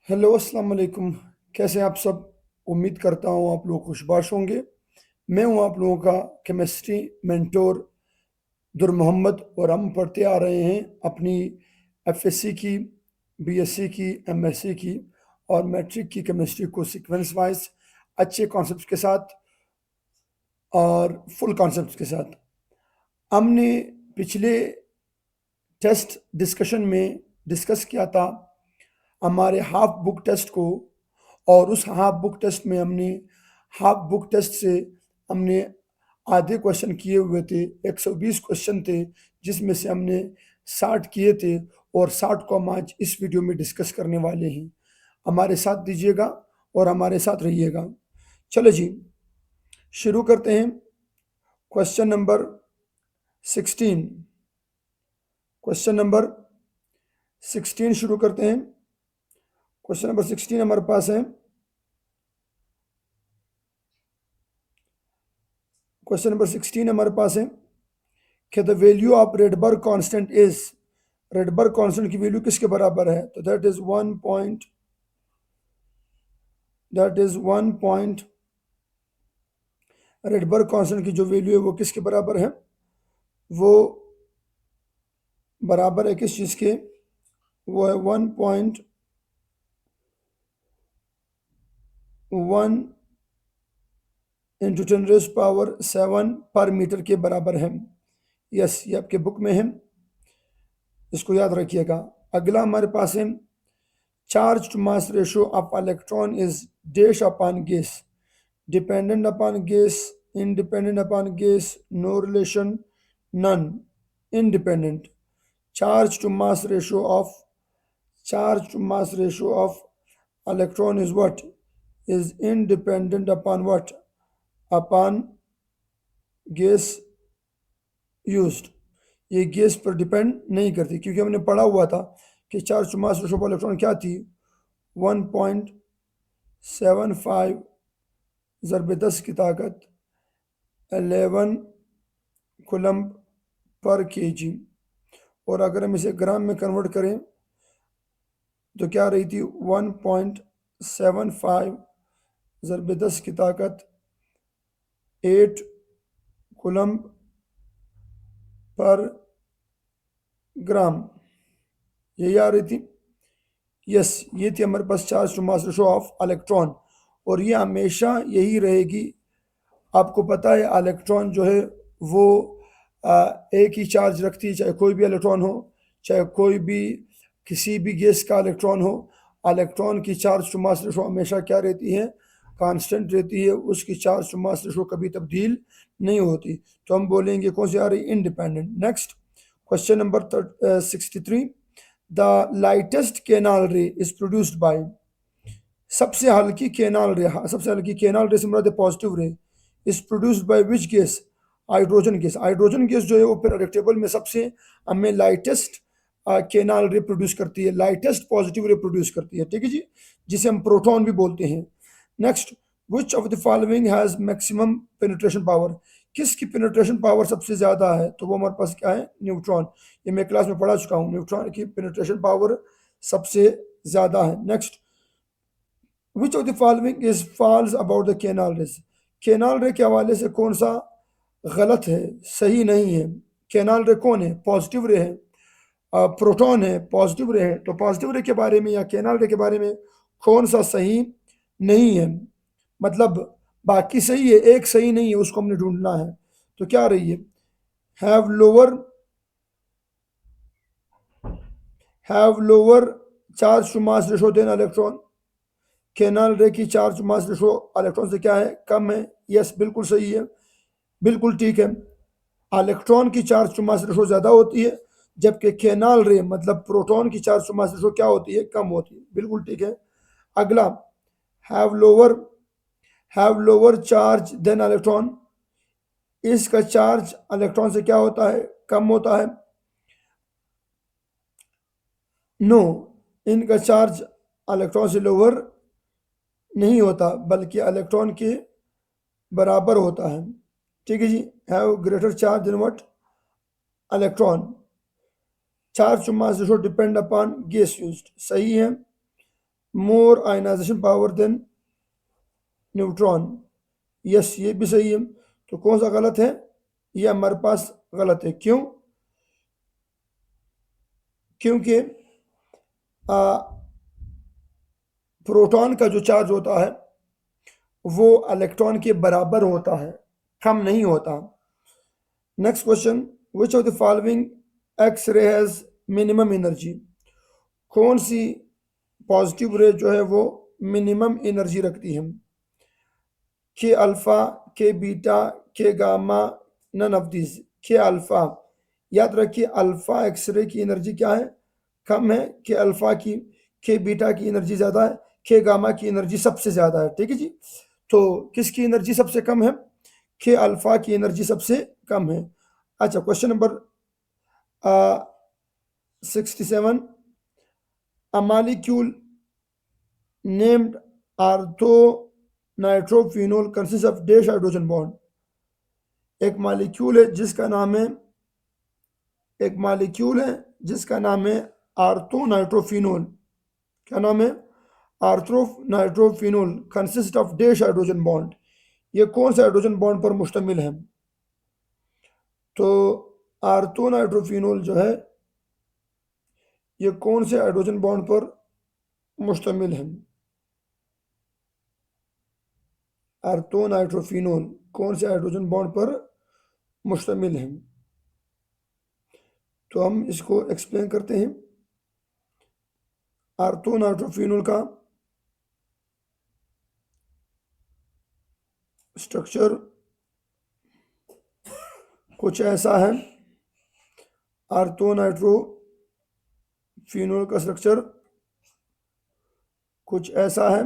Hello अस्सलाम वालेकुम। कैसे हैं आप सब? उम्मीद करता हूँ आप लोग खुशबाश होंगे। मैं हूँ आप लोगों का केमिस्ट्री मेंटोर दुर मोहम्मद, और हम पढ़ते आ रहे हैं अपनी एफएससी की, बीएससी की, एमएससी की और मैट्रिक की केमिस्ट्री को सीक्वेंस वाइज अच्छे कॉन्सेप्ट्स के साथ और फुल कॉन्सेप्ट्स के साथ। हमने पिछले टेस्ट डिस्कशन में डिस्कस किया था हमारे हाफ बुक टेस्ट को, और उस हाफ बुक टेस्ट में हमने हाफ बुक टेस्ट से हमने आधे क्वेश्चन किए हुए थे। 120 क्वेश्चन थे जिसमें से हमने 60 किए थे, और 60 को हम आज इस वीडियो में डिस्कस करने वाले हैं। हमारे साथ दीजिएगा और हमारे साथ रहिएगा। चलो जी, शुरू करते हैं। क्वेश्चन नंबर 16, क्वेश्चन नंबर 16 शुरू करते हैं। क्वेश्चन नंबर 16 हमारे पास है। क्वेश्चन नंबर 16 हमारे पास है कि the value of Rydberg constant is, Rydberg constant की वैल्यू किसके बराबर है? तो that is 1 point, Rydberg constant की जो वैल्यू है वो किसके बराबर है? वो बराबर है किस चीज़ के? वो है 1.1 इंटू 10⁻⁷ पर मीटर के बराबर है। यस, ये आपके बुक में है, इसको याद रखिएगा। अगला हमारे पास है charge to mass ratio of electron is dash upon gas, dependent upon gas, independent upon gas, no relation, none, independent. Charge to mass ratio of, charge to mass ratio of electron is what? Is independent upon what? Upon gas used. ये gas पर depend नहीं करती, क्योंकि हमने पढ़ा हुआ था कि charge to mass ratio of electron क्या थी? 1.75 ज़रब 10 की ताकत 11 कूलम्ब पर केजी। और अगर हम इसे ग्राम में कन्वर्ट करें तो क्या रही थी? 1.75 ज़रब 10 की ताकत 8 कूलम्ब पर ग्राम, यही आ रही थी। यस, ये थी हमारे पास charge to mass ratio of electron, और ये हमेशा यही रहेगी। आपको पता है इलेक्ट्रॉन जो है वो एक ही चार्ज रखती है, चाहे कोई भी इलेक्ट्रॉन हो, चाहे कोई भी किसी भी गैस का इलेक्ट्रॉन हो। इलेक्ट्रॉन की चार्ज टू मास रेशियो हमेशा क्या रहती है? कांस्टेंट रहती है, उसकी चार्ज टू मास रेशियो कभी तब्दील नहीं होती। तो हम बोलेंगे कौन सी आ रही? Independent. Next, question number 63, the lightest canal ray is produced by, सबसे हल्की केनाल रे, सबसे हल्की केनाल रे से मुराद positive ray, is produced by which gas? Hydrogen gas. Hydrogen gas जो है वो पेरियोडिक में सबसे हमें लाइटेस्ट केनाल रे प्रोड्यूस करती है, लाइटेस्ट पॉजिटिव रे प्रोड्यूस करती है, ठीक है जी, जिसे हम प्रोटॉन भी बोलते हैं। Next, which of the following has maximum penetration power, किसकी पेनिट्रेशन पावर सबसे ज्यादा है? तो वो हमारे पास क्या है? न्यूट्रॉन। ये मैं क्लास में पढ़ा चुका हूँ, न्यूट्रॉन की पेनिट्रेशन पावर सबसे ज्यादा है। Next, which of the following is false about the canal rays, canal ray के हवाले से कौन सा गलत है, सही नहीं है? केनाल रे कौन है? पॉजिटिव रे है, प्रोटॉन है, पॉजिटिव रे है। तो पॉजिटिव रे के बारे में या केनाल रे के बारे में कौन सा सही नहीं है? मतलब बाकी सही है, एक सही नहीं है, उसको हमने ढूंढना है। तो क्या रही है? Have lower, have lower charge to mass ratio than electron, canal ray की चार्ज मास रेशो इलेक्ट्रॉन से क्या है? कम है। यस, बिल्कुल सही है, बिल्कुल ठीक है। इलेक्ट्रॉन की चार्ज टू मास रेशो ज़्यादा होती है, जबकि केनाल रे मतलब प्रोटॉन की चार्ज टू मास रेशो क्या होती है? कम होती है, बिल्कुल ठीक है। अगला, have lower, have lower charge than electron, इसका चार्ज इलेक्ट्रॉन से क्या होता है? कम होता है। नो, इनका चार्ज इलेक्ट्रॉन से लोअर नहीं होता, बल्कि इलेक्ट्रॉन के बराबर होता है, ठीक है जी। Have greater charge than what? Electron. Charge to mass ratio depend upon gas used, सही है। More ionisation power than neutron. Yes, ये भी सही है। तो कौन सा गलत है? ये हमारे पास गलत है। क्यों? क्योंकि प्रोटॉन का जो चार्ज होता है वो इलेक्ट्रॉन के बराबर होता है, कम नहीं होता। Next question, which of the following X ray has minimum energy? कौन सी पॉजिटिव रे जो है वो मिनिमम एनर्जी रखती है? के अल्फा, के बीटा, के गामा, नन ऑफ दिस। के अल्फा, याद रखिए अल्फा एक्सरे की एनर्जी क्या है? कम है। के अल्फा की, के बीटा की एनर्जी ज़्यादा है, के गामा की एनर्जी सबसे ज़्यादा है। ठीक है जी। तो किसकी एनर्जी सबसे कम है? के अल्फा की एनर्जी सबसे कम है। अच्छा, question number 67, a molecule named ortho nitrophenol consist of dash hydrogen bond. एक मॉलिक्यूल है जिसका नाम है आर्थो नाइट्रोफिनोल। क्या नाम है? Ortho nitrophenol consist of dash hydrogen bond. ये कौन सा हाइड्रोजन बॉन्ड पर मुश्तमिल है? तो आर्थो नाइट्रोफिनोल जो है ये कौन से हाइड्रोजन बॉन्ड पर मुश्तमिल है? आर्थो नाइट्रोफिनोल कौन से हाइड्रोजन बॉन्ड पर मुश्तमिल है? तो हम इसको एक्सप्लेन करते हैं। आर्थो नाइट्रोफिनोल का स्ट्रक्चर कुछ ऐसा है। आर्थो नाइट्रोफिनोल का स्ट्रक्चर कुछ ऐसा है।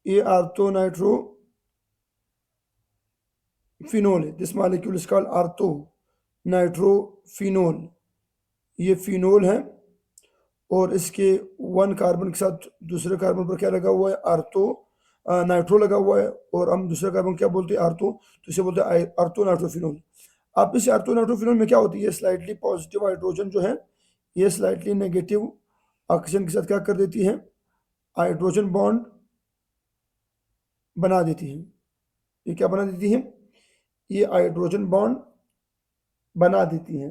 ये आर्थो नाइट्रोफिनोल है। This molecule is called ortho nitrophenol. ये फिनोल है और इसके वन कार्बन के साथ दूसरे कार्बन पर क्या लगा हुआ है? आर्थो नाइट्रो लगा हुआ है। और हम दूसरे कार्बन क्या बोलते हैं? आर्थो। तो इसे बोलते हैं आर्थो नाइट्रोफिनोल। अब इस आर्थो नाइट्रोफिनोल में क्या होती है? स्लाइटली पॉजिटिव हाइड्रोजन जो है ये स्लाइटली नेगेटिव ऑक्सीजन के साथ क्या कर देती है? हाइड्रोजन बॉन्ड बना देती है। ये क्या बना देती है? ये हाइड्रोजन बॉन्ड बना देती हैं।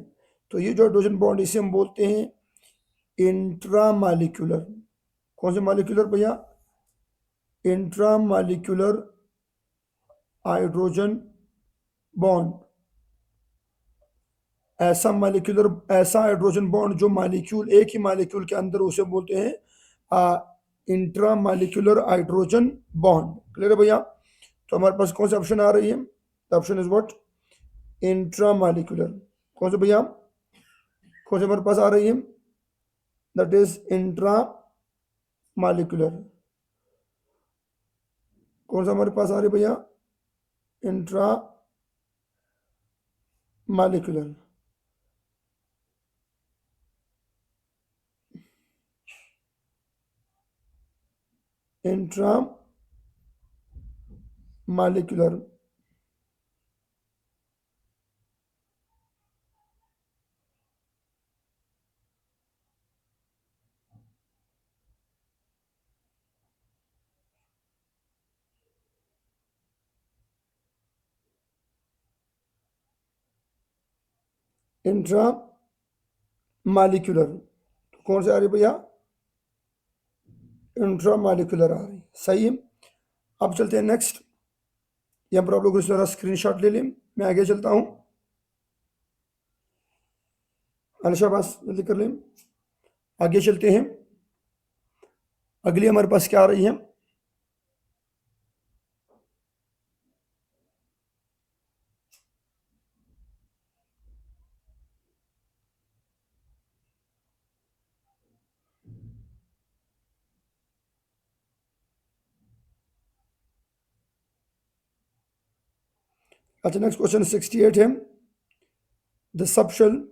तो ये जो हाइड्रोजन बॉन्ड इसे हम बोलते हैं इंट्रामालिक्यूलर। कौन से मालिक्यूलर भैया? इंट्रामालिक्यूलर हाइड्रोजन बॉन्ड। ऐसा हाइड्रोजन बॉन्ड जो मालिक्यूल एक ही मालिक्यूल के अंदर, उसे बोलते हैं इंट्रामालिक्यूलर हाइड्रोजन बॉन्ड। क्लियर है भैया? तो हमारे पास कौन सा ऑप्शन आ रही है? The option is what? Intramolecular. कौन से भैया? कौन से हमारे पास आ रही है? That is intramolecular. कौन सा हमारे पास आ रही है भैया? Intramolecular. Intramolecular. Intramolecular. तो कौन से आ रही भैया? इंट्रा मालिकुलर आ रही। सही है। अब चलते हैं नेक्स्ट। यहाँ पर आप लोग इस तरह स्क्रीनशॉट ले लें। मैं आगे चलता हूँ। अनिशा बस जल्दी कर लें। आगे चलते हैं। अगली हमारे पास क्या आ रही है? अच्छा, नेक्स्ट क्वेश्चन 68 है। The subshell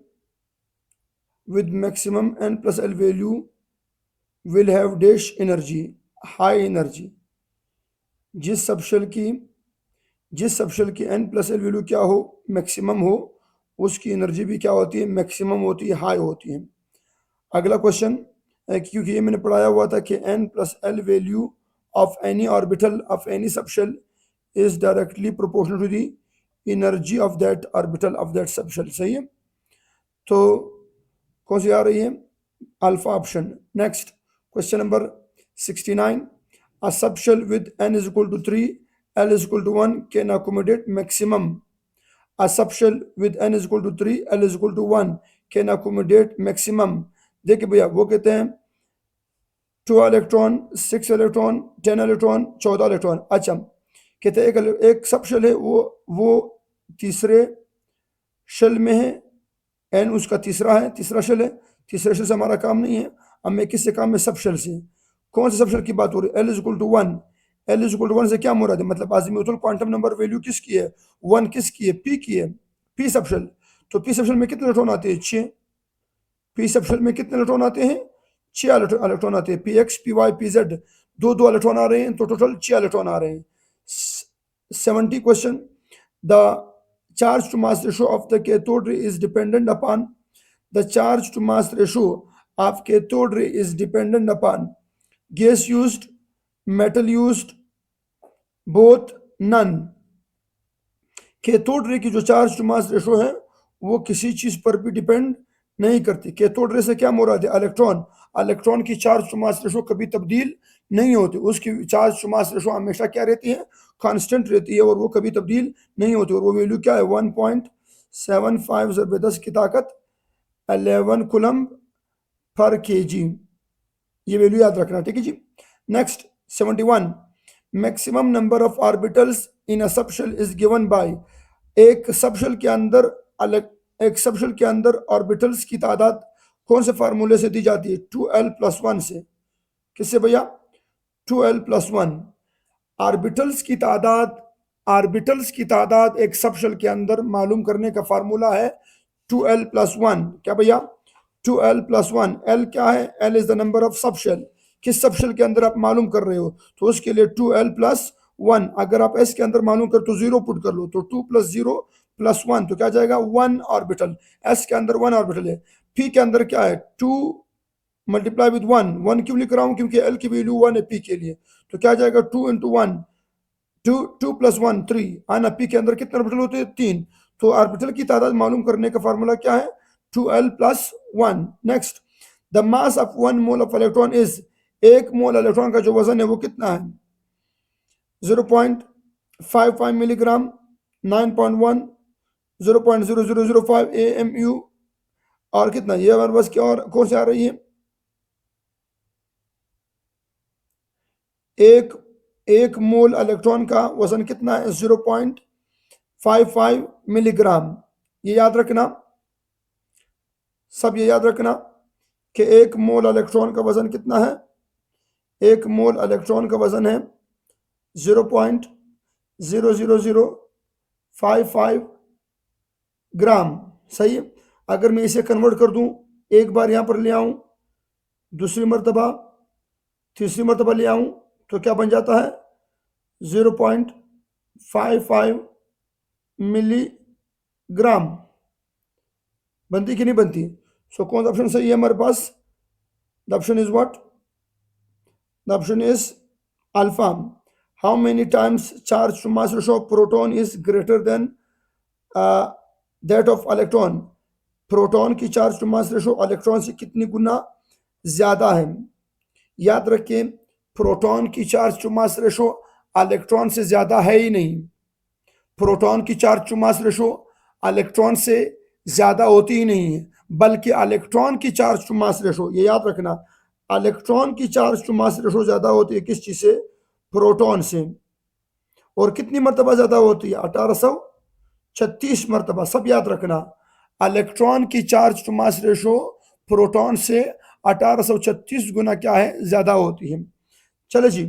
with maximum n plus l value will have dash energy, high energy। जिस सबशेल की n प्लस एल वैल्यू क्या हो? मैक्सिमम हो, उसकी एनर्जी भी क्या होती है? मैक्सिमम होती है, हाई होती है। अगला क्वेश्चन, क्योंकि ये मैंने पढ़ाया हुआ था कि n plus L value of any orbital of any subshell is directly proportional to the energy of that orbital of that subshell. सही है, तो कौन सी आ रही है? Alpha option. Next question number 69, a subshell with n is equal to 3 l is equal to 1 can accommodate maximum, a subshell with n is equal to 3 l is equal to 1 can accommodate maximum। देखिए भैया, वो कहते हैं 2 electron, 6 electron, 10 electron, 14 electron. अच्छा, कहते हैं एक subshell है, वो तीसरे शेल में है, एन उसका तीसरा है, तीसरा शेल है। तीसरे शेल से हमारा काम नहीं है, हमें किससे काम है? सब शेल से। कौन से सब शेल की बात हो रही है? L is equal to 1। L is equal to 1 से क्या मुराद है? मतलब आज़िमुथुल क्वांटम नंबर वैल्यू किसकी है? 1 किसकी है? पी की है, पी सब शेल। तो पी सब शेल में कितने इलेक्ट्रॉन आते हैं? 6। पी सब शेल में कितने इलेक्ट्रॉन आते हैं? 6 इलेक्ट्रॉन आते हैं। P X, P Y, P Z, दो इलेक्ट्रॉन आ रहे हैं, तो टोटल 6 इलेक्ट्रॉन आ रहे हैं। 70 question, the charge to mass ratio of the cathode ray is dependent upon, the charge to mass ratio of cathode ray is dependent upon gas used, metal used, both, none। Cathode ray की जो charge to mass ratio है वो किसी चीज पर भी depend नहीं करती। कैथोड रे से क्या मुराद है? इलेक्ट्रॉन। इलेक्ट्रॉन की चार्ज टू मास रेशो कभी तब्दील नहीं होती, उसकी चार्ज टू मास रेशो हमेशा क्या रहती है? कांस्टेंट रहती है, और वो कभी तब्दील नहीं होती। और वो वैल्यू क्या है? 1.75 ज़रबे 10 की ताकत 11 कूलम्ब पर केजी। ये वैल्यू याद रखना, ठीक है जी। Next 71, maximum number of orbitals in a subshell is given by, एक सबशेल के अंदर एक सबशेल के अंदर ऑर्बिटल्स की तादाद कौन से फार्मूले से दी जाती है? 2l+1 से। किससे भैया? 2l+1। ऑर्बिटल्स की तादाद एक सबशेल के अंदर मालूम करने का फार्मूला है 2l+1। क्या भैया? 2l+1। l क्या है? l is the number of subshell. किस सबशेल के अंदर आप मालूम कर रहे हो, तो उसके लिए 2l+1। अगर आप s के अंदर मालूम कर तो 0 पुट कर लो, तो 2 + 0 + 1, तो क्या जाएगा? 1 ऑर्बिटल। s के अंदर 1 ऑर्बिटल है। p के अंदर क्या है? 2 मल्टीप्लाई विद 1 क्यों लिख रहा हूं? क्योंकि l की वैल्यू 1 है p के लिए, तो क्या जाएगा? 2 × 1, 2 + 1 3 आना। p के अंदर कितने ऑर्बिटल होते हैं? 3। तो ऑर्बिटल की तादाद मालूम करने का फार्मूला क्या है? 2l+1। Next, the mass of 1 mole of electron is, 1 mole electron का जो वजन है वो कितना है? 0.55 मिलीग्राम, 9.1, 0.0005 AMU, और कितना? ये हमारे पास क्या और कौन से आ रही है? एक मोल इलेक्ट्रॉन का वजन कितना है? 0.55 मिलीग्राम। ये याद रखना, सब ये याद रखना कि 1 मोल इलेक्ट्रॉन का वजन कितना है? 1 मोल इलेक्ट्रॉन का वजन है 0.00055 ग्राम। सही है। अगर मैं इसे कन्वर्ट कर दूं, एक बार यहां पर ले आऊं, दूसरी मर्तबा, तीसरी मर्तबा ले आऊं, तो क्या बन जाता है? 0.55 मिलीग्राम। बनती कि नहीं बनती? सो कौन सा ऑप्शन सही है हमारे पास? The option is what? The option is alpha. How many times charge to mass ratio of proton is greater than that of electron? Proton की charge to mass ratio electron से कितनी गुना ज्यादा है? याद रखें, प्रोटॉन की charge to mass ratio electron से ज्यादा है ही नहीं। प्रोटॉन की charge to mass ratio electron से ज्यादा होती ही नहीं है, बल्कि इलेक्ट्रॉन की चार्ज टू मास रेशो, ये याद रखना, इलेक्ट्रॉन की चार्ज टू मास रेशो ज्यादा होती है किस चीज से? प्रोटॉन से। और कितनी मरतबा ज्यादा होती है? 1836 मरतबा। सब याद रखना, इलेक्ट्रॉन की charge to mass ratio proton से 1836 गुना क्या है? ज्यादा होती है। चलो जी,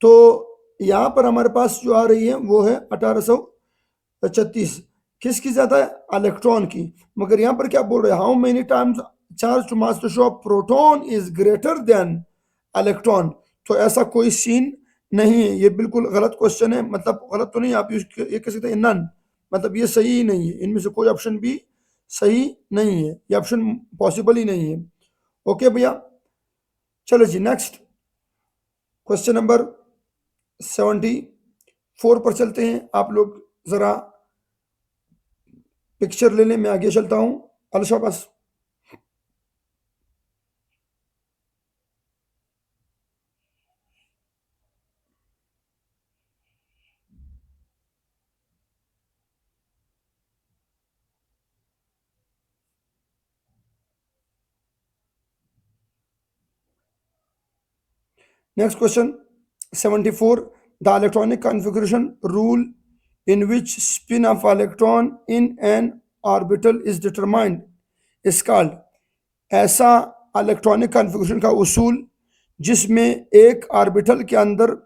तो यहां पर हमारे पास जो आ रही है वो है 1836। किसकी ज्यादा है? इलेक्ट्रॉन की। मगर यहां पर क्या बोल रहे हैं? How many times charge to mass ratio of proton is greater than electron. तो ऐसा कोई सीन नहीं है, ये बिल्कुल गलत क्वेश्चन है। मतलब गलत तो नहीं, आप ये कह सकते हैं नन, मतलब ये सही ही नहीं है, इनमें से कोई ऑप्शन भी सही नहीं है, ये ऑप्शन पॉसिबल ही नहीं है। ओके भैया, चलो जी नेक्स्ट क्वेश्चन नंबर 74 पर चलते हैं। आप लोग जरा पिक्चर ले लें, मैं आगे चलता हूं। अलशा बस next question 74, the electronic configuration rule in which spin of electron in an orbital is determined is called। ऐसा इलेक्ट्रॉनिक कॉन्फ़िगरेशन का उसूल जिसमें एक ऑर्बिटल के अंदर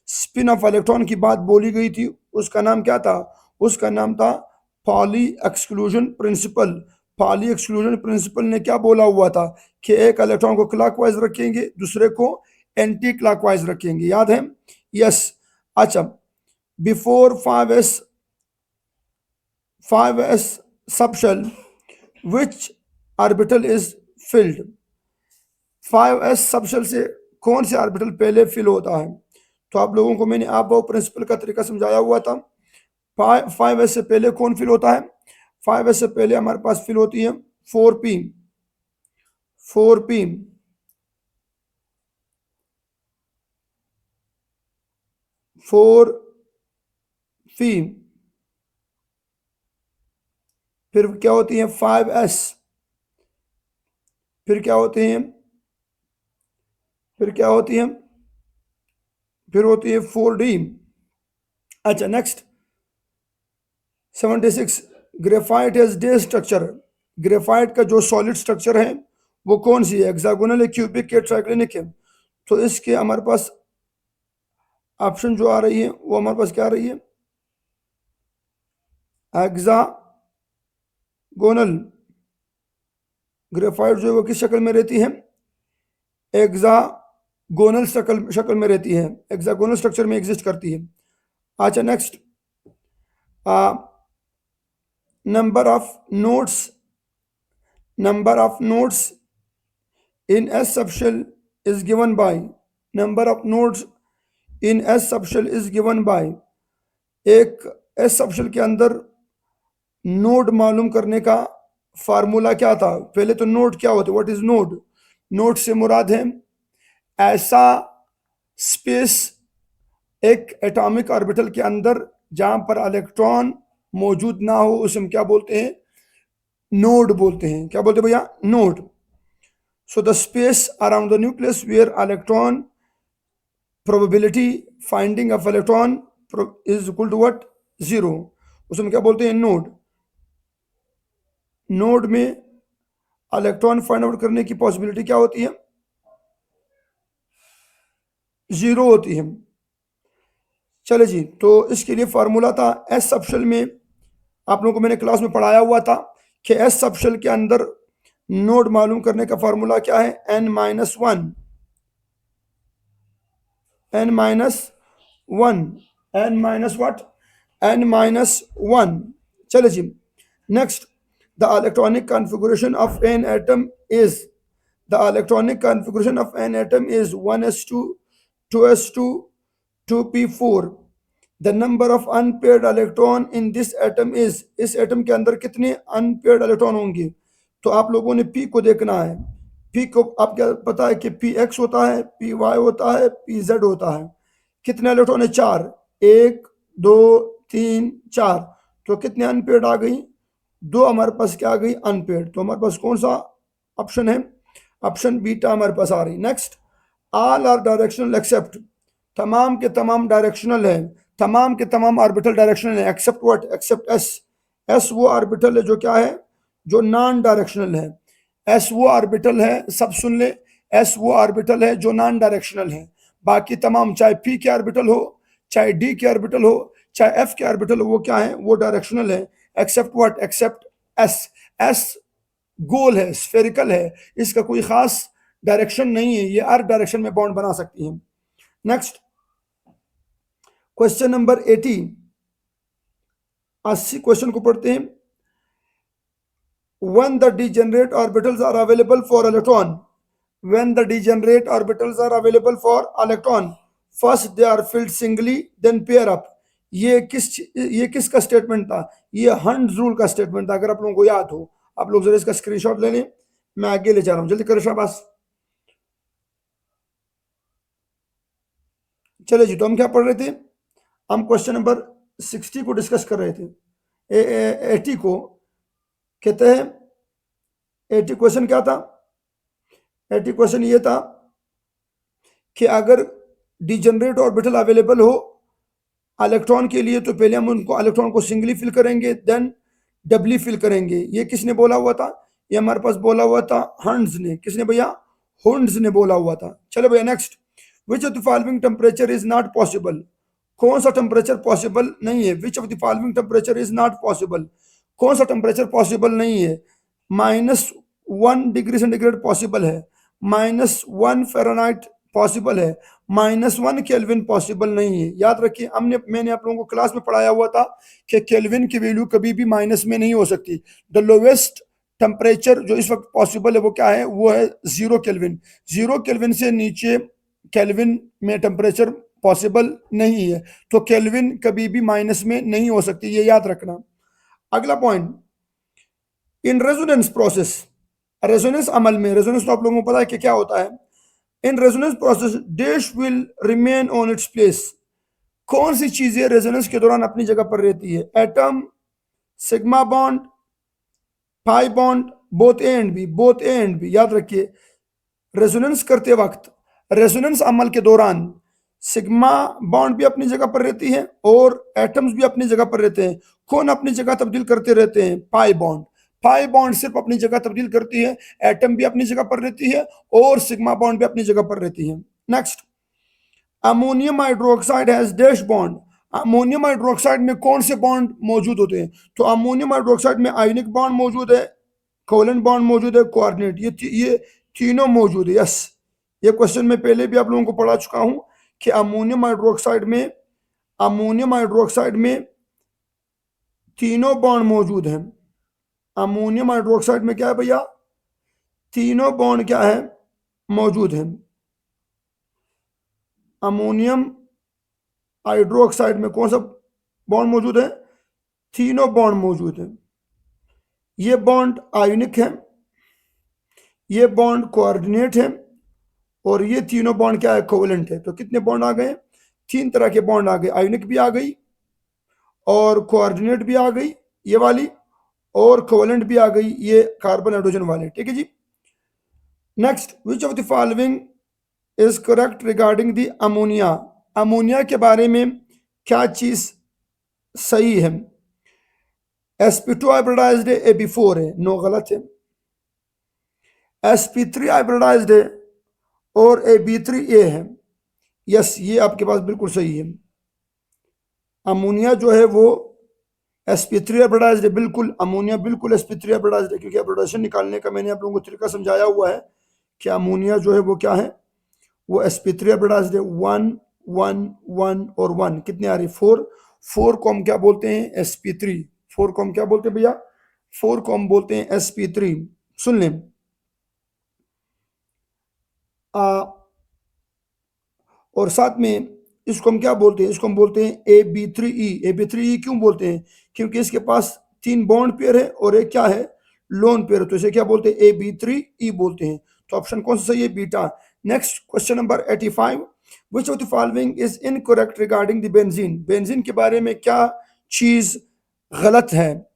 स्पिन ऑफ इलेक्ट्रॉन की बात बोली गई थी, उसका नाम क्या था? उसका नाम था poly exclusion principle. Poly exclusion principle ने क्या बोला हुआ था कि एक इलेक्ट्रॉन को क्लॉकवाइज रखेंगे, दूसरे को एंटी क्लॉकवाइज रखेंगे, याद है? यस। अच्छा, before 5s subshell which orbital is filled. 5s subshell से कौन से ऑर्बिटल पहले फिल होता है? तो आप लोगों को मैंने आप प्रिंसिपल का तरीका समझाया हुआ था। 5s से पहले कौन फिल होता है? 5s से पहले हमारे पास फिल होती है 4p। 4p 4p फिर क्या होती है 5s, फिर क्या होती है, फिर क्या होती है, फिर होती है 4d। अच्छा next 76, graphite has day structure. Graphite का जो सॉलिड स्ट्रक्चर है वो कौन सी है? हेक्सागोनल है, क्यूबिक है, ट्राइक्लिनिक है? तो इसके हमारे पास ऑप्शन जो आ रही है वो हमारे पास क्या आ रही है? हेक्सागोनल। ग्रेफाइट जो है वो किस शक्ल में रहती है? हेक्सागोनल शक्ल में रहती है, हेक्सागोनल स्ट्रक्चर में एग्जिस्ट करती है। अच्छा next, number of nodes, number of nodes in S subshell is given by, number of nodes in S subshell is given by। एक S subshell के अंदर नोड मालूम करने का फार्मूला क्या था? पहले तो नोड क्या होते, व्हाट इज नोड? नोड से मुराद है ऐसा स्पेस एक एटॉमिक ऑर्बिटल के अंदर जहां पर इलेक्ट्रॉन मौजूद ना हो, उसे हम क्या बोलते हैं? नोड बोलते हैं। क्या बोलते हैं भैया? Node. So the space around the nucleus where electron probability finding of electron is equal to what? 0, उसे हम क्या बोलते हैं? नोड। नोड में इलेक्ट्रॉन फाइंड आउट करने की पॉसिबिलिटी क्या होती है? 0 होती है। चले जी, तो इसके लिए फार्मूला था एस सबशेल में, आप लोगों को मैंने क्लास में पढ़ाया हुआ था कि एस सबशेल के अंदर नोड मालूम करने का फार्मूला क्या है? n-1, n-1, n minus what? n-1। चले जी next, the electronic configuration of an atom is, the electronic configuration of an atom is 1s2, 2s2, 2p4। the number of unpaired electron in this atom is, इस atom के अंदर कितने unpaired electron होंगे? तो आप लोगों ने p को देखना है। p को आप क्या पता है कि px होता है, py होता है, pz होता है। कितने इलेक्ट्रॉन है? 4, 1 2 3 4। तो कितने अनपेयर्ड आ गई? 2 हमारे पास क्या आ गई? अनपेयर्ड। तो हमारे पास कौन सा ऑप्शन है? ऑप्शन बीटा हमारे पास आ रही। Next, all are directional except, तमाम के तमाम डायरेक्शनल है, तमाम के तमाम ऑर्बिटल डायरेक्शनल है, except what? Except S. S वो ऑर्बिटल है जो क्या है? जो नॉन डायरेक्शनल है। एस वो ऑर्बिटल है, सब सुन ले, एस वो ऑर्बिटल है जो नॉन डायरेक्शनल है। बाकी तमाम, चाहे पी के ऑर्बिटल हो, चाहे डी के ऑर्बिटल हो, चाहे एफ के ऑर्बिटल हो, वो क्या है? वो डायरेक्शनल है। Except what? Except S. S गोल है, स्फेरिकल है, इसका कोई खास डायरेक्शन नहीं है, ये हर डायरेक्शन में बॉन्ड बना सकती है। नेक्स्ट क्वेश्चन नंबर 80 क्वेश्चन को पढ़ते हैं। when the degenerate orbitals are available for electron, when the degenerate orbitals are available for electron, first they are filled singly then pair up. ये किसका स्टेटमेंट था? ये हंड्स रूल का statement था। अगर आप लोगों को याद हो, आप लोग जरा इसका स्क्रीनशॉट ले लें, मैं आगे ले जा रहा हूं, जल्दी करो शाबाश। चले जी, तो हम क्या पढ़ रहे थे? हम क्वेश्चन नंबर 60 को डिस्कस कर रहे थे। 80 को कहते हैं, 80 क्वेश्चन क्या था? 80 क्वेश्चन ये था कि अगर डिजनरेट ऑर्बिटल अवेलेबल हो इलेक्ट्रॉन के लिए, तो पहले हम उनको इलेक्ट्रॉन को सिंगली फिल करेंगे, देन डबली फिल करेंगे। ये किसने बोला हुआ था? ये हमारे पास बोला हुआ था हंड्स ने। किसने भैया? हुंड्स ने बोला हुआ था। चलो भैया next, which of the following temperature is not possible? कौन सा टेम्परेचर पॉसिबल नहीं है? विच of the following temperature is not possible? कौन सा टेम्परेचर पॉसिबल नहीं है? -1 डिग्री सेंटीग्रेड पॉसिबल है, -1 फ़ारेनहाइट पॉसिबल है, -1 केल्विन पॉसिबल नहीं है। याद रखिए, मैंने आप लोगों को क्लास में पढ़ाया हुआ था कि केल्विन की वैल्यू कभी भी माइनस में नहीं हो सकती। द लोवेस्ट टेम्परेचर जो इस वक्त पॉसिबल है वो क्या है? वो है 0 केल्विन। 0 केल्विन से नीचे केल्विन में टेम्परेचर पॉसिबल नहीं है, तो केल्विन कभी भी माइनस में नहीं हो सकती, ये याद रखना। अगला point, in resonance process, resonance अमल में, रेजोनेंस तो आप लोगों को पता है कि क्या होता है। इन resonance process dash will remain on its place. कौन सी चीजें रेजोनेंस के दौरान अपनी जगह पर रहती है? Atom, sigma bond, pi bond, both A and B, both A and B. याद रखिए, रेजोनेंस करते वक्त, रेजोनेंस अमल के दौरान सिग्मा बॉन्ड भी अपनी जगह पर रहती है और एटम्स भी अपनी जगह पर रहते हैं। कौन अपनी जगह तब्दील करते रहते हैं? Pi bond. पाई बॉन्ड सिर्फ अपनी जगह तब्दील करती है, एटम भी अपनी जगह पर रहती है और सिग्मा बॉन्ड भी अपनी जगह पर रहती है। Next, ammonium hydroxide has dash bond. Ammonium hydroxide में कौन से बॉन्ड मौजूद होते हैं? तो अमोनियम हाइड्रोक्साइड में आयोनिक बॉन्ड मौजूद है, कोवेलेंट बॉन्ड मौजूद है, कोऑर्डिनेट, ये तीनों मौजूद है। यस, ये क्वेश्चन में पहले भी आप लोगों को पढ़ा चुका हूं कि अमोनियम हाइड्रोक्साइड में तीनों बॉन्ड मौजूद हैं। अमोनियम हाइड्रोक्साइड में क्या है भैया? तीनों बॉन्ड क्या है? मौजूद हैं। अमोनियम हाइड्रोक्साइड में कौन सा बॉन्ड मौजूद है? तीनों बॉन्ड मौजूद हैं। ये बॉन्ड आयोनिक है, ये बॉन्ड कोऑर्डिनेट है और ये तीनों बॉन्ड क्या है? कोवेलेंट है। तो कितने बॉन्ड आ गए? 3 तरह के बॉन्ड आ गए। आयोनिक भी आ गई और कोऑर्डिनेट भी आ गई ये वाली, और कोवेलेंट भी आ गई ये कार्बन हाइड्रोजन वाले। ठीक है जी। Next, which of the following is correct regarding the ammonia? Ammonia के बारे में क्या चीज सही है? sp2 हाइब्रिडाइज्ड है, ab4 है, नो गलत है। sp3 हाइब्रिडाइज्ड है और ab3a है, यस ये आपके पास बिल्कुल सही है। अमोनिया जो है वो sp3 हाइब्रिडाइज्ड है, बिल्कुल अमोनिया बिल्कुल sp3 हाइब्रिडाइज्ड है, क्योंकि हाइब्रिडाइजेशन निकालने का मैंने आप लोगों को तरीका समझाया हुआ है कि अमोनिया जो है वो क्या है? वो sp3 हाइब्रिडाइज्ड है। 1 1 1 और 1 कितने आ रही? 4। 4 को हम क्या बोलते हैं? sp3। 4 को हम क्या बोलते हैं भैया? 4 को हम बोलते हैं sp3। सुन लें, और साथ में इसको हम क्या बोलते हैं? इसको हम बोलते हैं ab3e। ab3e क्यों बोलते हैं? क्योंकि इसके पास 3 बॉन्ड पेयर है और एक क्या है? Lone pair. तो इसे क्या बोलते हैं? ab3e बोलते हैं। तो ऑप्शन कौन सा सही है? Beta. Next, question number 85, which of the following is incorrect regarding the benzene? Benzene के बारे में क्या चीज गलत है?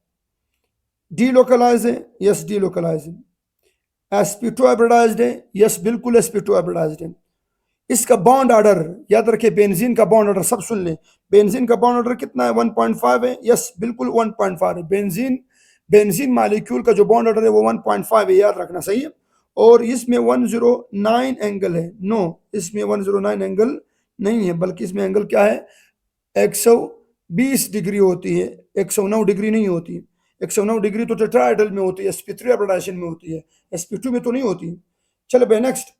डीलोकलाइज है, यस डीलोकलाइज है। sp2 हाइब्रिडाइज्ड है, यस बिल्कुल sp2 हाइब्रिडाइज्ड है। इसका बॉन्ड ऑर्डर याद रखें, बेंजीन का बॉन्ड ऑर्डर सब सुन लें। बेंजीन का बॉन्ड ऑर्डर कितना है? 1.5 है, यस बिल्कुल 1.5 है। बेंजीन मॉलिक्यूल का जो बॉन्ड ऑर्डर है वो 1.5 है, याद रखना, सही है। और इसमें 109 एंगल है, नो इसमें 109 एंगल नहीं है, बल्कि इसमें एंगल क्या है? 120 डिग्री होती है, 109 डिग्री नहीं होती। 109 डिग्री तो टेट्राहेड्रल में होती है, sp3 हाइब्रिडाइजेशन में होती है, sp2 में तो नहीं होती। चलो भाई नेक्स्ट,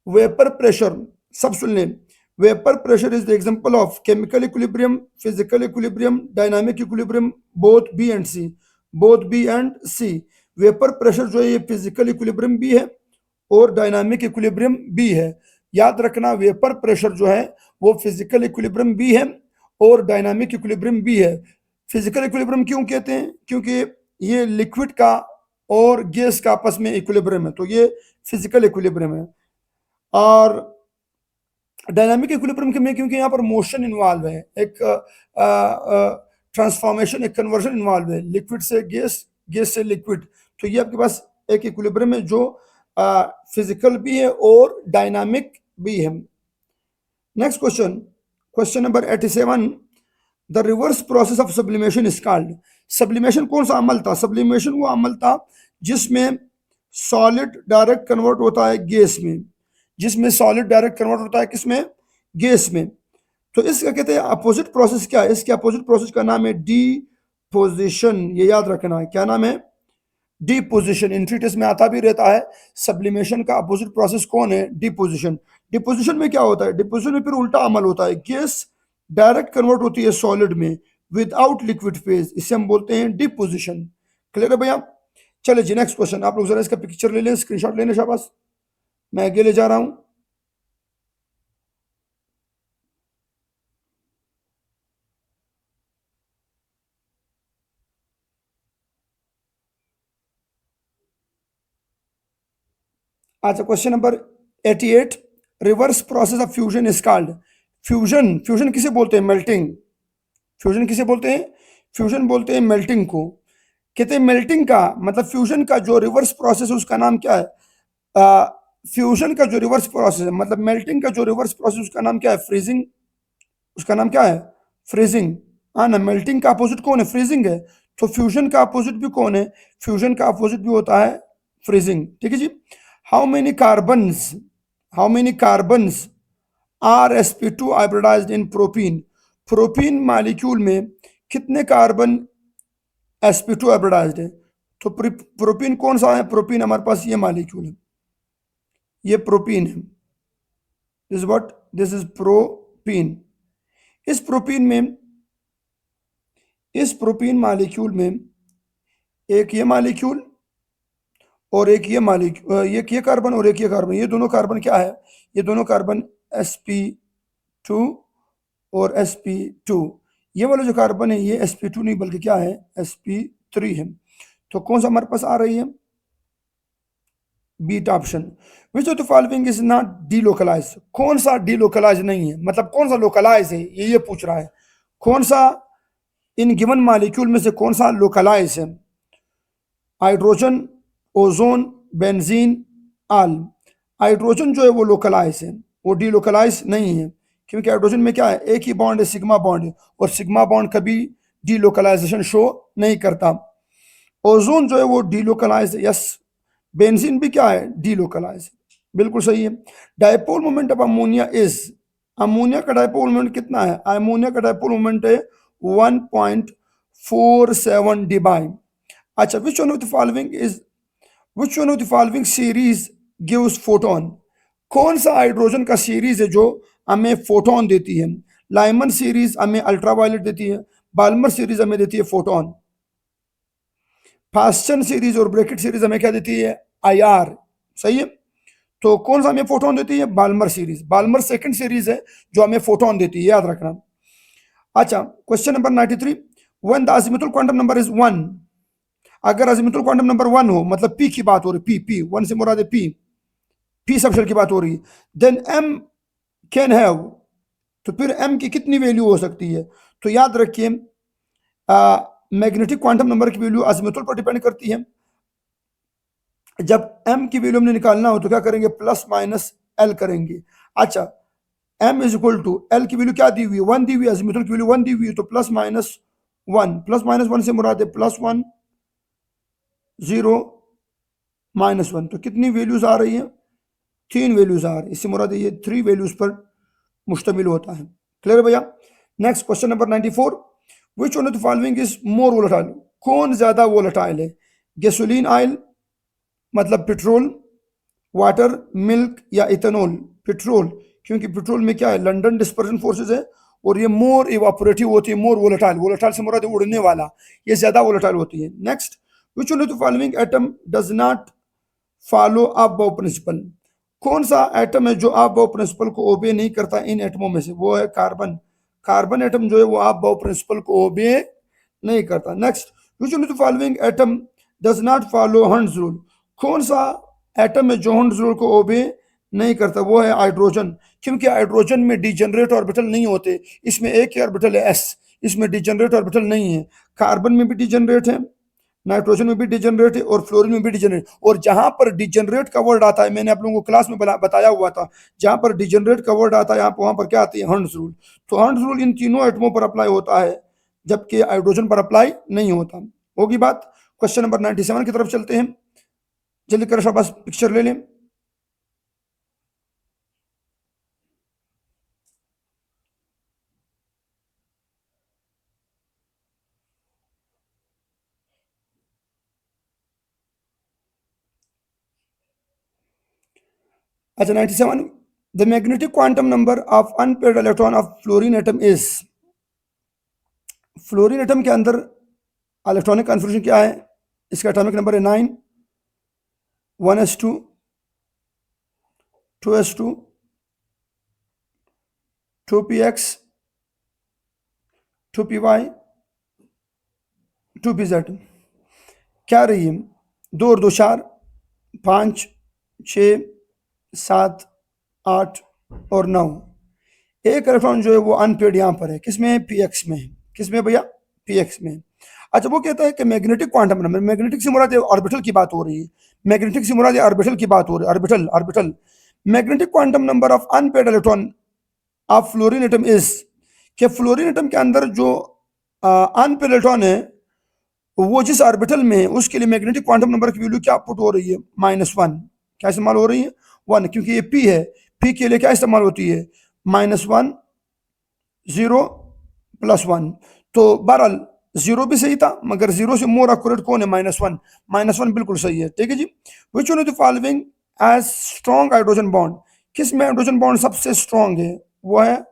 वेपर प्रेशर, सब सुन लें। Vapour pressure is the example of chemical equilibrium, physical equilibrium, dynamic equilibrium, both B and C, both B and C. Vapour pressure जो है ये फिजिकल इक्विलिब्रियम भी है और डायनामिक इक्विलिब्रियम भी है। याद रखना, वेपर प्रेशर जो है वो फिजिकल इक्विलिब्रियम भी है और डायनामिक इक्विलिब्रियम भी है। फिजिकल इक्विलिब्रियम क्यों कहते हैं? क्योंकि ये लिक्विड का और गैस का आपस में इक्विलिब्रियम है, तो ये फिजिकल इक्विलिब्रियम है। और डायनामिक इक्विलिब्रियम में क्योंकि यहाँ पर मोशन इन्वॉल्व है, एक ट्रांसफॉर्मेशन, एक कन्वर्जन इन्वॉल्व है, लिक्विड से गैस, गैस से लिक्विड। तो ये आपके पास एक इक्विलिब्रियम है जो फिजिकल भी है और डायनामिक भी है। Next question, question number 87, the reverse process of sublimation is called. Sublimation कौन सा अमल था? सब्लिमेशन वो अमल था जिसमें सॉलिड डायरेक्ट कन्वर्ट होता है गैस में, जिसमें सॉलिड डायरेक्ट कन्वर्ट होता है किसमें? गैस में। तो इसका कहते हैं अपोजिट प्रोसेस क्या है? इसके अपोजिट प्रोसेस का नाम है डिपोजिशन। ये याद रखना है, क्या नाम है? डिपोजिशन। एंट्री टेस्ट में आता भी रहता है। सब्लिमेशन का अपोजिट प्रोसेस कौन है? डिपोजिशन। डिपोजिशन में क्या होता है? डिपोजिशन में फिर उल्टा अमल होता है, गैस डायरेक्ट कन्वर्ट होती है सॉलिड में विदाउट लिक्विड फेज, इसे हम बोलते हैं डिपोजिशन। क्लियर है भैया? चले जी नेक्स्ट क्वेश्चन। आप लोग जरा इसका पिक्चर ले लें, स्क्रीनशॉट ले लें, शाबाश। मैं आगे ले जा रहा हूं। अच्छा, question number 88, reverse process of fusion is called. Fusion, fusion किसे बोलते हैं? मेल्टिंग। फ्यूजन किसे बोलते हैं? फ्यूजन बोलते हैं मेल्टिंग को। कहते हैं मेल्टिंग का मतलब फ्यूजन का जो रिवर्स प्रोसेस है उसका नाम क्या है? फ्यूजन का जो रिवर्स प्रोसेस है मतलब मेल्टिंग का जो रिवर्स प्रोसेस उसका नाम क्या है? फ्रीजिंग। उसका नाम क्या है? फ्रीजिंग। हाँ ना, मेल्टिंग का अपोजिट कौन है? फ्रीजिंग है। तो फ्यूजन का अपोजिट भी कौन है? फ्यूजन का अपोजिट भी होता है फ्रीजिंग। ठीक है जी। How many carbons, how many carbons are sp2 hybridised in propene. Propene molecule में कितने कार्बन sp2 हाइब्रिडाइज्ड है? तो प्रोपीन कौन सा है? प्रोपीन हमारे पास ये मॉलिक्यूल है, ये प्रोपीन है। This what, this is propene. इस प्रोपीन में, इस प्रोपीन मॉलिक्यूल में एक ये मॉलिक्यूल और एक ये मॉलिक्यूल, एक ये कार्बन और एक ये कार्बन, ये दोनों कार्बन क्या है? ये दोनों कार्बन sp2 और sp2। ये वाला जो कार्बन है ये sp2 नहीं बल्कि क्या है? sp3 है। तो कौन सा हमारे पास आ रही है? Beta option. Which of the following is not delocalize. कौन सा डीलोकलाइज नहीं है? मतलब कौन सा लोकलाइज है, ये पूछ रहा है। कौन सा इन गिवन मॉलिक्यूल में से कौन सा लोकलाइज है? हाइड्रोजन, ओजोन, बेंजीन, आल। हाइड्रोजन जो है वो लोकलाइज है, वो डीलोकलाइज नहीं है, क्योंकि हाइड्रोजन में क्या है? एक ही बॉन्ड है, सिग्मा बॉन्ड है, और सिग्मा बॉन्ड कभी डीलोकलाइजेशन शो नहीं करता। ओजोन जो है वो डीलोकलाइज है, यस। बेंजीन भी क्या है? डीलोकलाइज, बिल्कुल सही है। Dipole moment of ammonia is, ammonia का डायपोल मोमेंट कितना है? अमोनिया का डायपोल मोमेंट है 1.47 dBi। अच्छा, विच one of the following is, which one of the following series gives photon. कौन सा हाइड्रोजन का सीरीज है जो हमें फोटोन देती है? लाइमन सीरीज हमें अल्ट्रावायलेट देती है, बाल्मर सीरीज हमें देती है फोटोन, फास्टन सीरीज और ब्रैकेट सीरीज हमें क्या देती है? IR। सही है। तो कौन सा हमें फोटोन देती है? Balmer series. Balmer second series है जो हमें फोटोन देती है, याद रखना। अच्छा, question number 93, when the azimuthal quantum number is 1। अगर अजीमुथल क्वांटम नंबर 1 हो, मतलब P की बात हो रही, P 1 से मुराद है P सबशेल की बात हो रही है, देन M कैन हैव, तो फिर M की कितनी वैल्यू हो सकती है? तो याद रखिए, मैग्नेटिक क्वांटम नंबर की वैल्यू अजीमुथल पर डिपेंड करती है। जब M की वैल्यू हमने निकालना हो तो क्या करेंगे? प्लस माइनस L करेंगे। अच्छा, M is equal to L की वैल्यू क्या दी हुई है? 1 दी हुई है, अजीमुथल की वैल्यू 1 दी हुई है, तो प्लस माइनस 1, प्लस माइनस 1 से मुराद है +1 0 -1। तो कितनी वैल्यूज आ रही है? 3 वैल्यूज आ रही है, इससे मुराद ये 3 वैल्यूज पर मुश्तमिल होता है। क्लियर भैया? Next question number 94, which one of the following is more volatile. कौन ज्यादा वोलेटाइल है? गैसोलीन ऑयल मतलब पेट्रोल, वाटर, मिल्क या इथेनॉल? पेट्रोल, क्योंकि पेट्रोल में क्या है? लंडन डिस्पर्जन फोर्सेस है, और ये मोर इवापोरेटिव होती है, मोर वोलेटाइल। वोलेटाइल से मुराद उड़ने वाला, ये ज्यादा वोलेटाइल होती है। Next, which one of the following atom does not follow aufbau principle, कौन सा एटम है जो अबव प्रिंसिपल को ओबे नहीं करता इन एटमों में से, वो है कार्बन। कार्बन एटम जो है वो अबव प्रिंसिपल को ओबे नहीं करता। Next, which one of the following atom does not follow Hund's rule, कौन सा एटम है जो हंड्स रूल को ओबे नहीं करता, वो है हाइड्रोजन। क्योंकि हाइड्रोजन में डिजेनरेट ऑर्बिटल नहीं होते, इसमें एक ही ऑर्बिटल है एस, इसमें डिजेनरेट ऑर्बिटल नहीं है। कार्बन में भी डिजेनरेट है, नाइट्रोजन में भी डिजेनरेट है और फ्लोरीन में भी डिजेनरेट। और जहां पर डिजेनरेट का वर्ड आता है, मैंने आप लोगों को क्लास में बताया हुआ था, जहां पर डिजेनरेट का वर्ड आता है वहां पर क्या आती है, हंड्स रूल। तो हंड्स रूल इन तीनों एटमों पर अप्लाई होता है, जबकि हाइड्रोजन पर अप्लाई नहीं होता। होगी बात। क्वेश्चन नंबर 97 की तरफ चलते हैं, जल्दी कर शाबाश पिक्चर ले लें। अच्छा 97, the magnetic quantum number of unpaired electron of fluorine atom is, fluorine atom के अंदर इलेक्ट्रॉनिक कन्फर्मेशन क्या है, इसका एटॉमिक नंबर है 9, 1s2, 2s2, 2px, 2py, 2pz। क्या रही है, 2 और 2 4, 5, 6, 7, 8 और 9। एक इलेक्ट्रॉन जो है वो अनपेड यहाँ पर है, किसमें है, px में है। किसमें भैया, px में है। अच्छा, वो कहता है कि मैग्नेटिक क्वांटम नंबर, मैग्नेटिक से मुराद ऑर्बिटल की बात हो रही है, मैग्नेटिक से मुराद ऑर्बिटल की बात हो रही है, orbital orbital. Magnetic quantum number of unpaired electron of fluorine atom is, कि फ्लोरीन एटम के अंदर जो अनपेड इलेक्ट्रॉन है वो जिस ऑर्बिटल में है उसके लिए मैग्नेटिक क्वांटम नंबर की वैल्यू क्या पुट हो रही है, -1। क्या इस्तेमाल हो रही है, 1, क्योंकि ये पी है, पी के लिए क्या इस्तेमाल होती है, -1, 0, +1। तो बहरहाल 0 भी सही था, मगर 0 से मोर एक्यूरेट कौन है, -1, -1 बिल्कुल सही है, ठीक है जी। Which one of the following as strong hydrogen bond, किस में हाइड्रोजन बॉन्ड सबसे स्ट्रॉन्ग है, वो है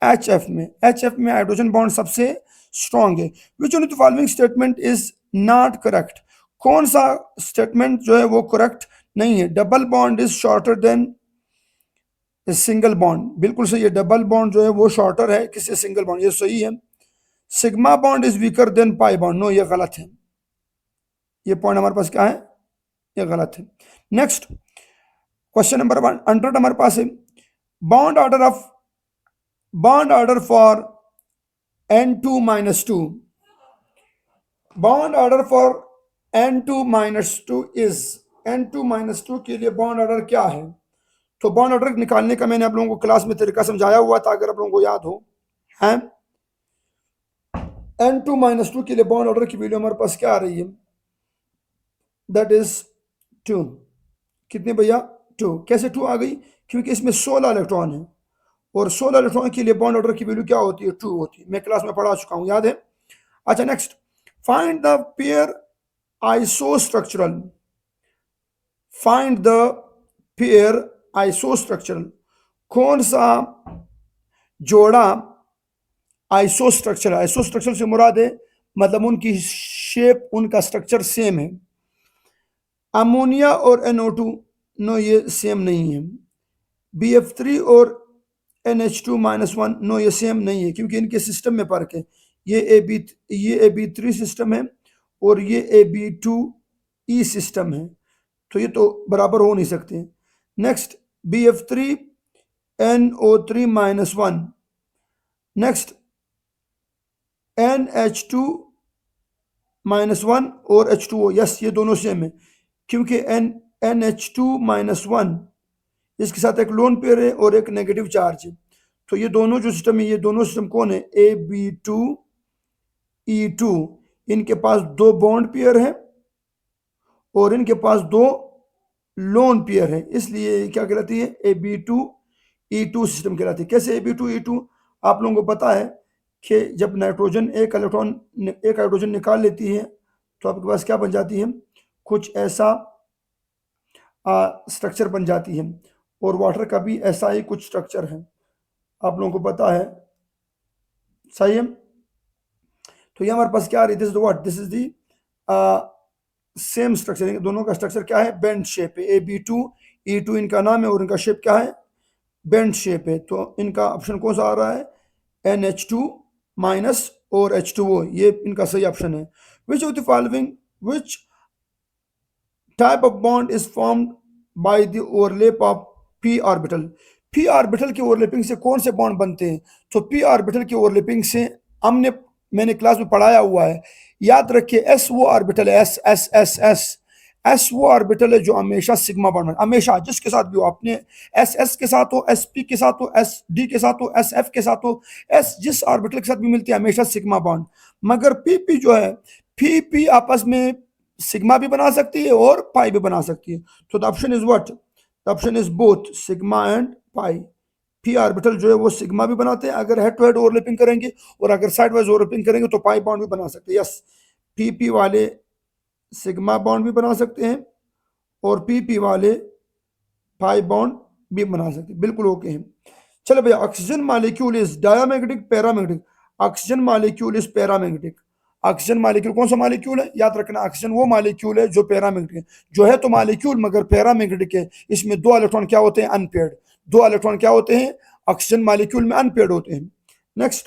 HF में, HF में हाइड्रोजन बॉन्ड सबसे स्ट्रॉन्ग है। विच one of the following statement is not correct, कौन सा स्टेटमेंट जो है वो करेक्ट नहीं है, double bond is shorter than single bond, बिल्कुल सही है, डबल बॉन्ड जो है वो शॉर्टर है किससे, सिंगल बॉन्ड, ये सही है। Sigma bond is weaker than pi bond, no ये गलत है, ये पॉइंट हमारे पास क्या है, ये गलत है। नेक्स्ट, क्वेश्चन नंबर 100 हमारे पास है, bond order of, bond order for N2-2, bond order for N2-2 is, N2-2 के लिए बॉन्ड ऑर्डर क्या है। तो बॉन्ड ऑर्डर निकालने का मैंने आप लोगों को क्लास में तरीका समझाया हुआ था, अगर आप लोगों को याद हो, है N2-2 के लिए बॉन्ड ऑर्डर की वैल्यू हमारे पास क्या आ रही है, दैट इज 2। कितने भैया, 2। कैसे 2 आ गई, क्योंकि इसमें 16 इलेक्ट्रॉन है, और 16 इलेक्ट्रॉन के लिए बॉन्ड ऑर्डर की वैल्यू क्या होती है, 2 होती है, मैं क्लास में पढ़ा चुका हूं, याद है। अच्छा next, find the pair isostructural, find the pair isostructural, कौन सा जोड़ा आइसोस्ट्रक्चर, आइसोस्ट्रक्चर से मुराद है मतलब उनकी शेप, उनका स्ट्रक्चर सेम है। अमोनिया और NO2, नो ये सेम नहीं है। BF3 और NH2-1, नो ये सेम नहीं है, क्योंकि इनके सिस्टम में फर्क है, ये AB3 सिस्टम है और ये AB2E सिस्टम है, तो ये तो बराबर हो नहीं सकते। Next, BF3 NO3-1, next NH2-1 और H2O, यस ये दोनों सेम है, क्योंकि NH2-1 इसके साथ एक लोन पेयर है और एक नेगेटिव चार्ज है, तो ये दोनों जो सिस्टम है, ये दोनों सिस्टम कौन है, AB2E2, इनके पास 2 बॉन्ड पेयर है और इनके पास 2 लोन पेयर है, इसलिए क्या कहलाती है, AB2E2 सिस्टम कहलाती है। कैसे AB2E2, आप लोगों को पता है कि जब नाइट्रोजन एक इलेक्ट्रॉन, एक हाइड्रोजन निकाल लेती है तो आपके पास क्या बन जाती है, कुछ ऐसा स्ट्रक्चर बन जाती है, और वाटर का भी ऐसा ही कुछ स्ट्रक्चर है, आप लोगों को पता है, सही है। तो ये हमारे पास क्या आ रही है, this is what, this is the same structure, दोनों का स्ट्रक्चर क्या है, बेंड शेप है। AB2E2 इनका नाम है और इनका शेप क्या है, बेंड शेप है। तो इनका ऑप्शन कौन सा आ रहा है, NH2 माइनस और H2O, ये इनका सही ऑप्शन है। विच of the following, which type of bond is formed by the overlap of p orbital. p orbital की ओवरलैपिंग से कौन से बॉन्ड बनते हैं, तो p ऑर्बिटल की ओवरलैपिंग से मैंने क्लास में पढ़ाया हुआ है, याद रखिए। s वो ऑर्बिटल है, S वो ऑर्बिटल है जो हमेशा सिग्मा बॉन्ड, हमेशा जिसके साथ भी हो, अपने S के साथ हो, SP के साथ हो, SD के साथ हो, SF के साथ हो, S जिस ऑर्बिटल के साथ भी मिलती है हमेशा सिग्मा बॉन्ड। मगर PP जो है, PP आपस में सिग्मा भी बना सकती है और पाई भी बना सकती है। तो the option is what, the option is both sigma and pi. P orbital जो है वो सिग्मा भी बनाते हैं अगर हेड टू हेड ओवरलैपिंग करेंगे, और अगर साइड वाइज ओवरलैपिंग करेंगे तो पाई बॉन्ड भी बना सकते हैं। यस, PP वाले सिग्मा बॉन्ड भी बना सकते हैं और PP वाले पाई बॉन्ड भी बना सकते हैं, बिल्कुल ओके हैं। चलो भैया, oxygen molecule is diamagnetic paramagnetic. Oxygen molecule is paramagnetic. Oxygen molecule कौन सा मॉलिक्यूल है, याद रखना, ऑक्सीजन वो मॉलिक्यूल है जो पैरामैग्नेटिक है, जो है तो मॉलिक्यूल मगर पैरामैग्नेटिक है। इसमें दो इलेक्ट्रॉन क्या होते हैं, अनपेयर्ड। दो इलेक्ट्रॉन क्या होते हैं, ऑक्सीजन मॉलिक्यूल में अनपेयर्ड होते हैं। Next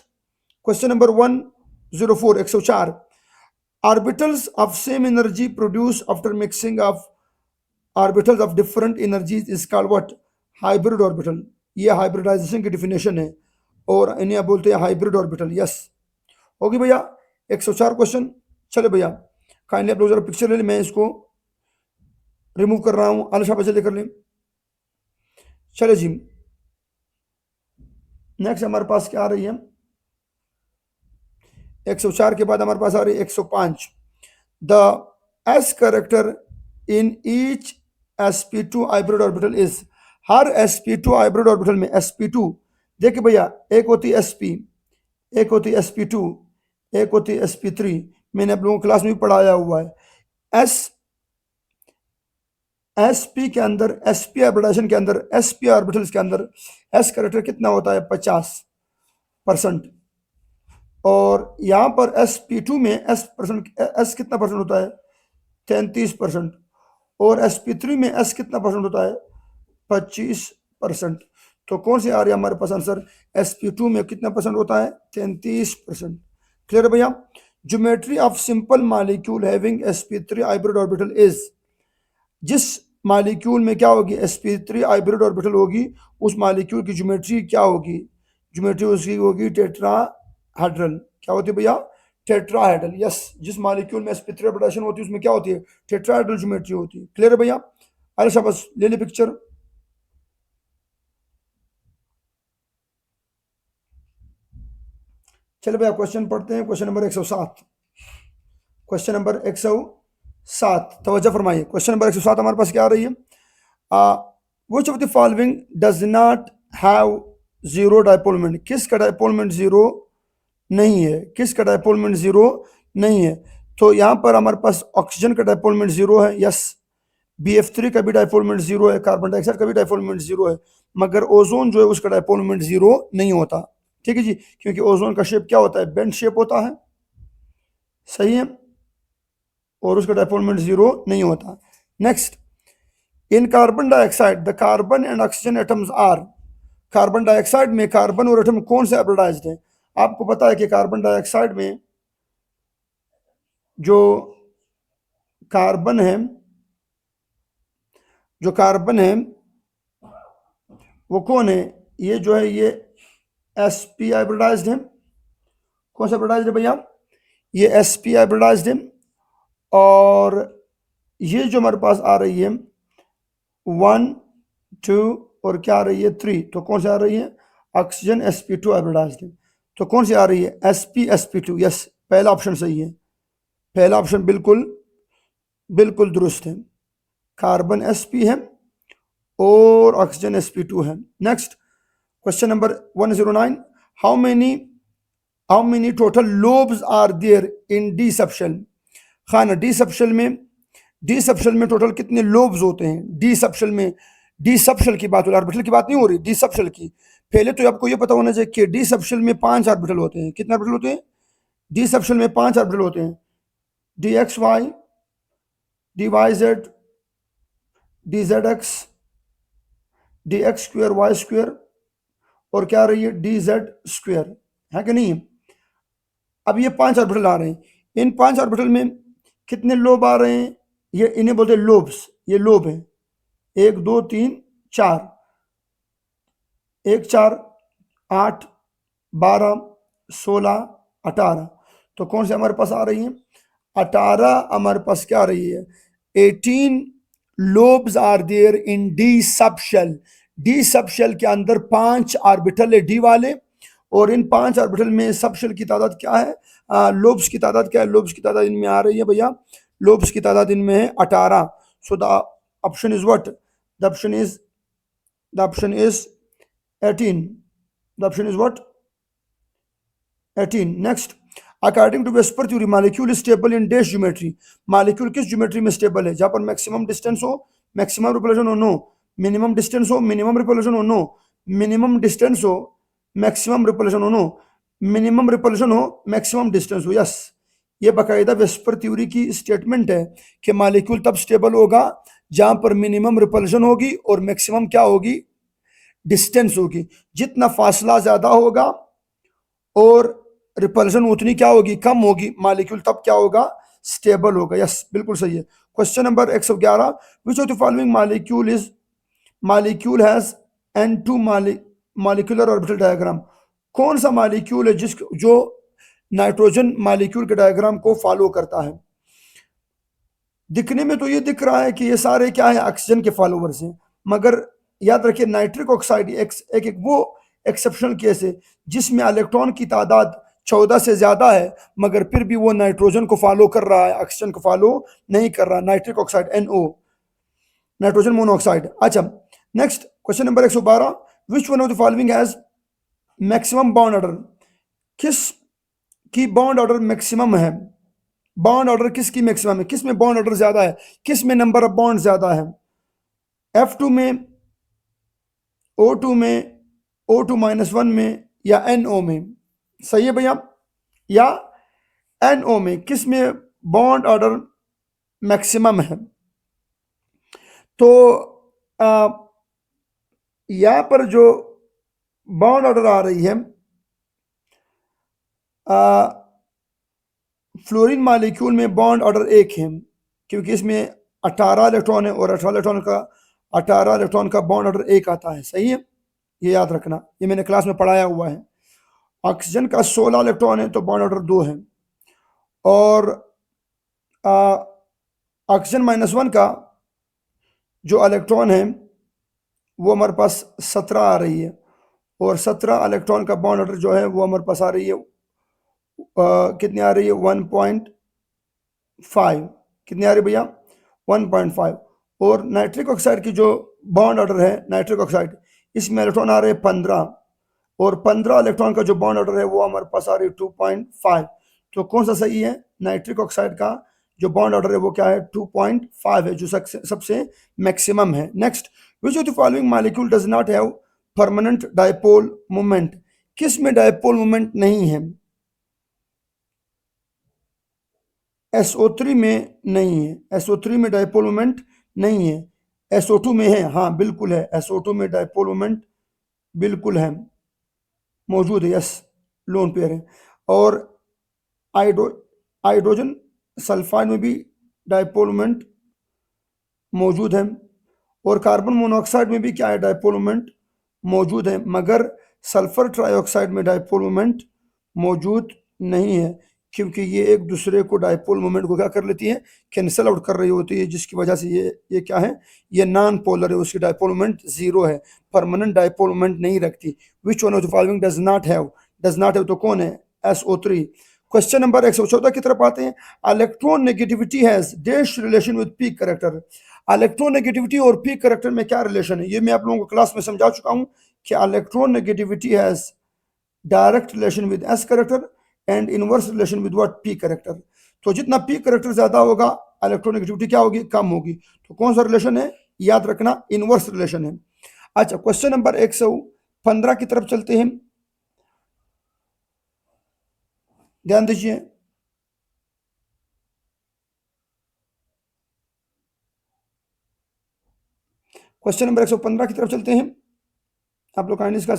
question number 104, 104। Orbitals of same energy produce after mixing of orbitals of different energies is called what, hybrid orbital. ये हाइब्रिडाइजेशन की डिफिनेशन है और इन्हें बोलते हैं हाइब्रिड ऑर्बिटल। यस, होगी भैया 104 क्वेश्चन। चले भैया, काइंडली आप लोग जरा पिक्चर ले लें, मैं इसको रिमूव कर रहा हूं, आलशा पे जल्दी कर लें। चले जी, नेक्स्ट हमारे पास क्या आ रही है, 104 के बाद हमारे पास आ रही है 105। The S character in each sp2 hybrid orbital is. Her sp2 hybrid orbital में sp2, देखिए भैया, एक होती sp, एक होती sp2, एक होती sp3। मैंने आप लोगों को क्लास में भी पढ़ाया हुआ है। sp के अंदर, sp हाइब्रिडाइजेशन के अंदर, sp ऑर्बिटल्स के अंदर s कैरेक्टर कितना होता है, 50%। और यहाँ पर sp2 में s कितना परसेंट होता है, 33%। और sp3 में s कितना परसेंट होता है, 25%। तो कौन सी आ रही है हमारे पास आंसर, sp2 में कितना परसेंट होता है, 33%। क्लियर है भैया। Geometry of simple molecule having sp3 hybrid orbital is. जिस मॉलिक्यूल में क्या होगी, sp3 हाइब्रिड ऑर्बिटल होगी, उस मॉलिक्यूल की ज्योमेट्री क्या होगी, ज्योमेट्री उसकी होगी टेट्राहेड्रल। क्या होती है भैया, टेट्राहेड्रल। यस, जिस मॉलिक्यूल में sp3 हाइब्रिडाइजेशन होती है उसमें क्या होती है, टेट्राहेड्रल ज्योमेट्री होती है। क्लियर है भैया। अरे शाबाश, ले ले पिक्चर। चलो भैया, क्वेश्चन पढ़ते हैं, क्वेश्चन नंबर 107। क्वेश्चन नंबर 107, तवज्जो फरमाइए। क्वेश्चन नंबर 107 हमारे पास क्या आ रही है, विच of the following does not have zero dipole moment. किसका डायपोल मोमेंट जीरो नहीं है, किसका डायपोल मोमेंट जीरो नहीं है। तो यहाँ पर हमारे पास ऑक्सीजन का डायपोल मोमेंट जीरो है। यस, BF3 का भी डायपोल मोमेंट जीरो है, कार्बन डाइऑक्साइड का भी डायपोल मोमेंट जीरो है, मगर ओजोन जो है उसका डायपोल मोमेंट जीरो नहीं होता। ठीक है जी, क्योंकि ओजोन का शेप क्या होता है, बेंड शेप होता है, सही है, और उसका डायपोल मोमेंट जीरो नहीं होता। Next, in carbon dioxide the carbon and oxygen atoms are. Carbon dioxide में कार्बन और एटम कौन से हाइब्रिडाइज्ड है। आपको पता है कि कार्बन डाइऑक्साइड में जो कार्बन है, जो कार्बन है वो कौन है, ये जो है ये sp हाइब्रिडाइज्ड है। कौन सा हाइब्रिडाइज्ड है भैया, ये sp हाइब्रिडाइज्ड है। और ये जो हमारे पास आ रही है 1 2 और क्या आ रही है 3, तो कौन सी आ रही है, ऑक्सीजन sp2 हाइब्रिडाइज्ड है। तो कौन सी आ रही है, sp यस, पहला ऑप्शन सही है, पहला ऑप्शन बिल्कुल बिल्कुल दुरुस्त है। कार्बन sp है और ऑक्सीजन sp2 है। Next question number 109, how many total lobes are there in d subshell. खाना डी सबशेल में टोटल कितने लोब्स होते हैं, डी सबशेल में। डी सबशेल की बात हो रही है, ऑर्बिटल की बात नहीं हो रही, डी सबशेल की। पहले तो आपको ये पता होना चाहिए कि डी सबशेल में 5 ऑर्बिटल होते हैं। कितने ऑर्बिटल होते हैं, डी सबशेल में 5 ऑर्बिटल होते हैं, DXY dy/z dz(x) dx² y², और क्या आ रही है dz², है कि नहीं। अब ये 5 ऑर्बिटल आ रहे हैं, इन 5 ऑर्बिटल में कितने लोब आ रहे हैं, ये इन्हें बोलते हैं लोब्स, ये लोब है 1 2 3 4, 1 4 8 12 16 18, तो कौन से हमारे पास आ रही है 18, हमारे पास क्या आ रही है 18 lobes are there in d sub shell. D sub shell के अंदर 5 ऑर्बिटल है डी वाले, और इन 5 ऑर्बिटल में सब शेल की तादाद क्या है, लोब्स की तादाद क्या है, लोब्स की तादाद इनमें आ रही है भैया, लोब्स की तादाद इनमें है 18। So the option is what, the option is 18, the option is what 18। Next, according to VSEPR theory molecule stable in dash geometry. Molecule किस ज्योमेट्री में स्टेबल है, जहां पर मैक्सिमम डिस्टेंस हो मैक्सिमम रिपल्शन हो नो, मिनिमम डिस्टेंस हो minimum repulsion हो no, minimum distance हो मैक्सिमम रिपल्शन हो नो, मिनिमम रिपल्शन हो मैक्सिमम डिस्टेंस हो, यस। ये बाकायदा वेस्पर थ्योरी की स्टेटमेंट है कि मॉलिक्यूल तब स्टेबल होगा जहां पर मिनिमम रिपल्शन होगी और मैक्सिमम क्या होगी, डिस्टेंस होगी। जितना फासला ज्यादा होगा और रिपल्शन उतनी क्या होगी, कम होगी, मॉलिक्यूल तब क्या होगा, स्टेबल होगा, यस बिल्कुल सही है। Question number 111, which of the following molecule has N2 molecular orbital diagram. कौन सा मॉलिक्यूल है जो नाइट्रोजन मॉलिक्यूल के डायग्राम को फॉलो करता है। दिखने में तो ये दिख रहा है कि ये सारे क्या है, ऑक्सीजन के फॉलोवर्स हैं, मगर याद रखिए नाइट्रिक ऑक्साइड एक वो एक्सेप्शनल केस है जिसमें इलेक्ट्रॉन की तादाद 14 से ज्यादा है, मगर फिर भी वो नाइट्रोजन को फॉलो कर रहा है, ऑक्सीजन को फॉलो नहीं कर रहा। Nitric oxide NO, nitrogen monoxide. अच्छा, next question number 112, which one of the following has maximum bond order. किस की बॉन्ड ऑर्डर मैक्सिमम है, बॉन्ड ऑर्डर किसकी मैक्सिमम है, किस में बॉन्ड ऑर्डर ज्यादा है, किस में नंबर ऑफ बॉन्ड ज्यादा है, F2 में, O2 में, O2-1 में, या NO में। सही है भैया, या NO में, किस में बॉन्ड ऑर्डर मैक्सिमम है। तो यहां पर जो बॉन्ड ऑर्डर आ रही है, फ्लोरीन मॉलिक्यूल में बॉन्ड ऑर्डर 1 है, क्योंकि इसमें 18 इलेक्ट्रॉन है और 18 इलेक्ट्रॉन का बॉन्ड ऑर्डर 1 आता है। सही है, ये याद रखना, ये मैंने क्लास में पढ़ाया हुआ है। ऑक्सीजन का 16 इलेक्ट्रॉन है तो बॉन्ड ऑर्डर 2 है, और ऑक्सीजन -1 का जो इलेक्ट्रॉन है वो हमारे पास 17 आ रही है, और 17 इलेक्ट्रॉन का बॉन्ड ऑर्डर जो है वो हमारे पास आ रही है, कितनी आ रही है 1.5, कितनी आ रही है भैया 1.5। और नाइट्रिक ऑक्साइड की जो बॉन्ड ऑर्डर है, नाइट्रिक ऑक्साइड, इसमें इलेक्ट्रॉन आ रहे हैं 15, और 15 इलेक्ट्रॉन का जो बॉन्ड ऑर्डर है वो हमारे पास आ रही है 2.5। तो कौन सा सही है, नाइट्रिक ऑक्साइड का जो बॉन्ड ऑर्डर है वो क्या है 2.5 है, जो सबसे मैक्सिमम है। Next, which of the following molecule does not have permanent dipole moment. किस में डायपोल मोमेंट नहीं है, SO3 में नहीं है, SO3 में डायपोल मोमेंट नहीं है, SO2 में है, हाँ बिल्कुल है, SO2 में डायपोल मोमेंट बिल्कुल है, मौजूद है, यस लोन पेयर है। और हाइड्रोजन सल्फाइड में भी डायपोल मोमेंट मौजूद है, और कार्बन मोनोऑक्साइड में भी क्या है डायपोल मोमेंट मौजूद है, मगर सल्फर ट्राइऑक्साइड में डायपोल मोमेंट मौजूद नहीं है, क्योंकि ये एक दूसरे को डायपोल मोमेंट को क्या कर लेती है, कैंसिल आउट कर रही होती है, जिसकी वजह से ये क्या है, ये नॉन पोलर है, उसकी डायपोल मोमेंट 0 है, परमानेंट डायपोल मोमेंट नहीं रखती। विच one of the following does not have तो कौन है, SO3। क्वेश्चन नंबर 114 की तरफ आते हैं, electron negativity has dash relation with peak character. Electron negativity और पीक करेक्टर में क्या रिलेशन है, ये मैं आप लोगों को क्लास में समझा चुका हूं कि electron negativity has direct relation with S character and inverse relation with what, P character. तो जितना पी करेक्टर ज्यादा होगा इलेक्ट्रोनेगेटिविटी क्या होगी, कम होगी। तो कौन सा रिलेशन है, याद रखना इनवर्स रिलेशन है। अच्छा, क्वेश्चन नंबर 115 की तरफ चलते हैं, ध्यान दीजिए। क्वेश्चन नंबर 115 की तरफ चलते हैं, आप लोग काइंडली इसका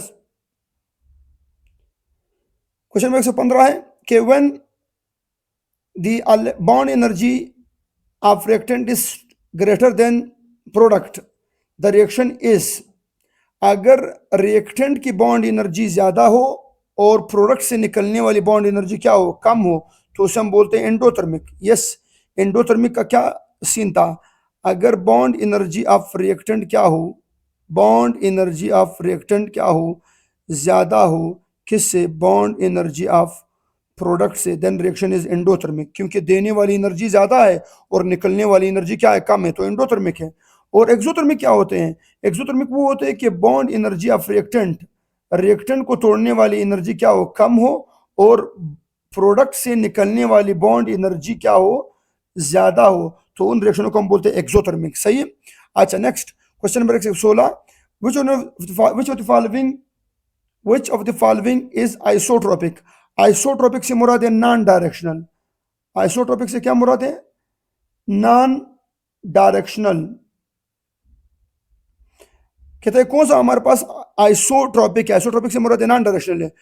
क्वेश्चन नंबर 115 है कि when the bond energy of reactant is greater then product the reaction is, अगर रिएक्टेंट की बॉन्ड एनर्जी ज्यादा हो और प्रोडक्ट से निकलने वाली बॉन्ड एनर्जी क्या हो, कम हो, तो उसे हम बोलते हैं एंडोथर्मिक। यस, एंडोथर्मिक का क्या सीन था, अगर बॉन्ड एनर्जी ऑफ रिएक्टेंट क्या हो, बॉन्ड एनर्जी ऑफ रिएक्टेंट क्या हो, ज्यादा हो किससे, बॉन्ड एनर्जी ऑफ प्रोडक्ट से, देन रिएक्शन इज एंडोथर्मिक, क्योंकि देने वाली एनर्जी ज्यादा है और निकलने वाली एनर्जी क्या है, कम है, तो एंडोथर्मिक है। और एक्सोथर्मिक क्या होते हैं, एक्सोथर्मिक वो होते हैं कि bond energy of reactant, reactant को तोड़ने वाली एनर्जी क्या हो, कम हो, और प्रोडक्ट से निकलने वाली बॉन्ड एनर्जी क्या हो, ज्यादा हो, तो उन रिएक्शनों को हम बोलते हैं एक्सोथर्मिक। सही है। अच्छा, next question number 116, which of the following is isotropic. Isotropic से मुराद है नॉन डायरेक्शनल, आइसोट्रोपिक से क्या मुराद है, नॉन डायरेक्शनल। कहते हैं कौन सा हमारे पास आइसोट्रोपिक है, आइसोट्रोपिक से मुराद है नॉन डायरेक्शनल है,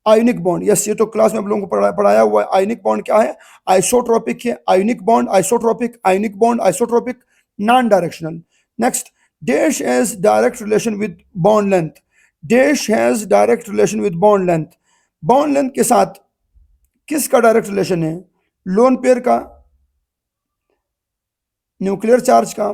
आयोनिक बॉन्ड। यस, ये तो क्लास में आप लोगों को पढ़ाया हुआ है। आयोनिक बॉन्ड क्या है, आइसोट्रोपिक है, ionic bond, isotropic, ionic bond, isotropic, non directional. Next, dash has direct relation with bond length, dash has direct relation with bond length, bond length के साथ किसका डायरेक्ट रिलेशन है, लोन पेयर का, nuclear charge का,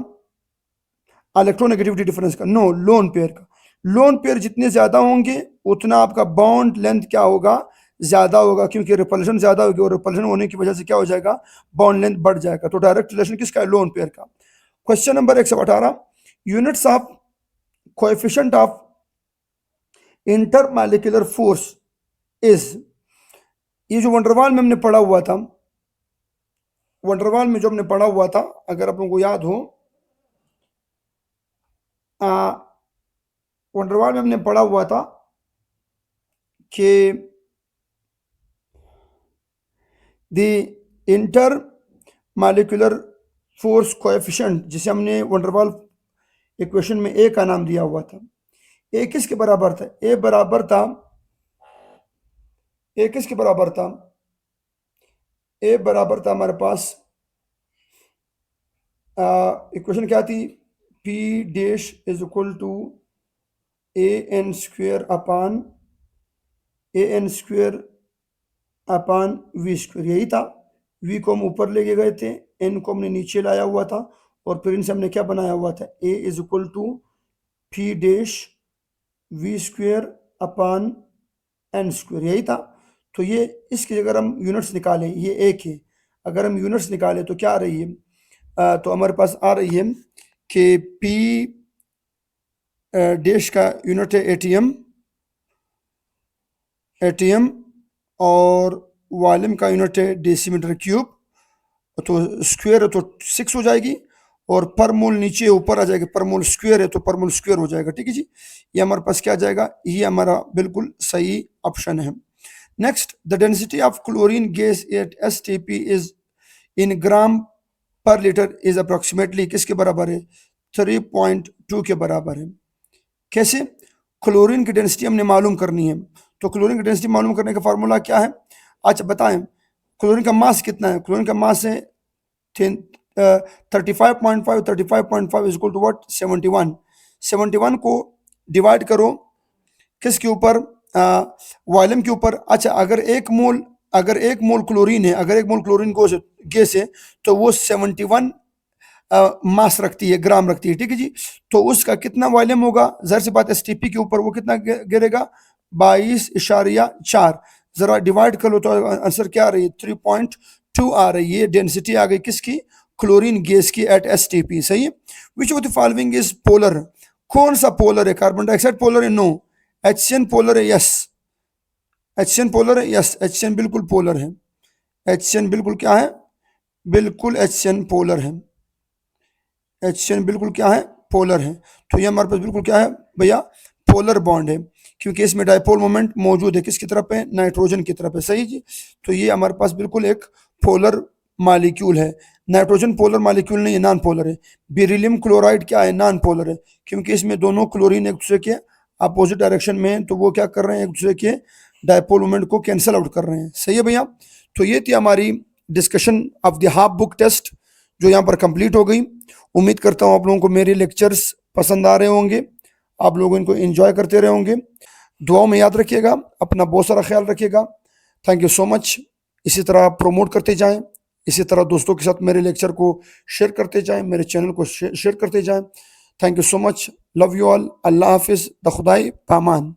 electronegativity difference का, no, lone pair का। Lone pair जितने ज्यादा होंगे उतना आपका बॉन्ड लेंथ क्या होगा, ज्यादा होगा, क्योंकि रिपल्शन ज्यादा होगी और रिपल्शन होने की वजह से क्या हो जाएगा, बॉन्ड लेंथ बढ़ जाएगा। तो डायरेक्ट रिलेशन किसका है, लोन पेयर का। Question number 118, units of coefficient of intermolecular force is, ये जो वंडरवाल में हमने पढ़ा हुआ था, वंडरवाल में जो हमने पढ़ा हुआ था, अगर आप लोगों को याद हो, वंडरवाल में हमने पढ़ा हुआ था कि the inter molecular force coefficient, जिसे हमने वंडरवाल इक्वेशन में ए का नाम दिया हुआ था, ए किसके बराबर था, ए बराबर था, ए किसके बराबर था, ए बराबर था हमारे पास, इक्वेशन क्या थी, P dash is equal to a n square upon V square, यही था। वी को हम ऊपर लेके गए थे, एन को हमने नीचे लाया हुआ था, और फिर इनसे हमने क्या बनाया हुआ था, A is equal to P dash V square upon N square, यही था। तो ये इसकी अगर हम यूनिट्स निकालें, ये एक है, अगर हम यूनिट्स निकालें तो क्या आ रही है, तो हमारे पास आ रही है कि पी डैश का यूनिट है एटीएम, और वॉल्यूम का यूनिट है डेसीमीटर क्यूब, तो स्क्वायर है तो 6 हो जाएगी, और पर मोल नीचे ऊपर आ जाएगी, पर मोल स्क्वायर है तो पर मोल स्क्वायर हो जाएगा। ठीक है जी, ये हमारे पास क्या आ जाएगा, ये हमारा बिल्कुल सही ऑप्शन है। Next, the density of chlorine gas at STP is in gram per litre is approximately किसके बराबर है, 3.2 के बराबर है। कैसे, क्लोरीन की डेंसिटी हमने मालूम करनी है, तो क्लोरीन की डेंसिटी मालूम करने का फार्मूला क्या है, अच्छा बताएं, क्लोरीन का मास कितना है, क्लोरीन का मास है 35.5 इज इक्वल टू व्हाट, 71। 71 को डिवाइड करो किसके ऊपर, वॉल्यूम के ऊपर। अच्छा, अगर एक मोल क्लोरीन है, अगर एक मोल क्लोरीन गैस है, तो वो 71 मास रखती है, ग्राम रखती है। ठीक है जी, तो उसका कितना वॉल्यूम होगा, जहर सी बात एसटीपी के ऊपर वो कितना गिरेगा, 22.4, जरा डिवाइड कर लो तो आंसर क्या आ रही है, 3.2 आ रही है, डेंसिटी आ गई किसकी, क्लोरीन गैस की एट एसटीपी। सही है। विच of the following is polar, कौन सा पोलर है, कार्बन डाइऑक्साइड पोलर है, नो, HCN पोलर है, यस, HCN पोलर है, यस, HCN बिल्कुल पोलर है, HCN बिल्कुल क्या है, बिल्कुल HCN पोलर है, HCN बिल्कुल क्या है, पोलर है। तो ये हमारे पास बिल्कुल क्या है भैया, पोलर बॉन्ड है, क्योंकि इसमें डायपोल मोमेंट मौजूद है, किसकी तरफ है, नाइट्रोजन की तरफ है। सही जी, तो ये हमारे पास बिल्कुल एक पोलर मॉलिक्यूल है। नाइट्रोजन पोलर मालिक्यूल नहीं है, नॉन पोलर है। बेरिलियम क्लोराइड क्या है, नॉन पोलर है, क्योंकि इसमें दोनों क्लोरीन एक दूसरे के अपोजिट डायरेक्शन में है, तो वो क्या कर रहे हैं, एक दूसरे के डायपोल मोमेंट को कैंसिल आउट कर रहे हैं। सही है भैया। तो ये थी हमारी discussion of the half book test, जो यहाँ पर कंप्लीट हो गई। उम्मीद करता हूँ आप लोगों को मेरे लेक्चर्स पसंद आ रहे होंगे, आप लोग इनको एंजॉय करते रहे होंगे। दुआओं में याद रखिएगा, अपना बहुत सारा ख्याल रखिएगा। Thank you so much. इसी तरह प्रमोट करते जाएं, इसी तरह दोस्तों के साथ मेरे लेक्चर को शेयर करते जाएं, मेरे चैनल को शेयर करते जाएं। Thank you so much. Love you all. अल्लाह हाफिज़। द खुदाई पामान।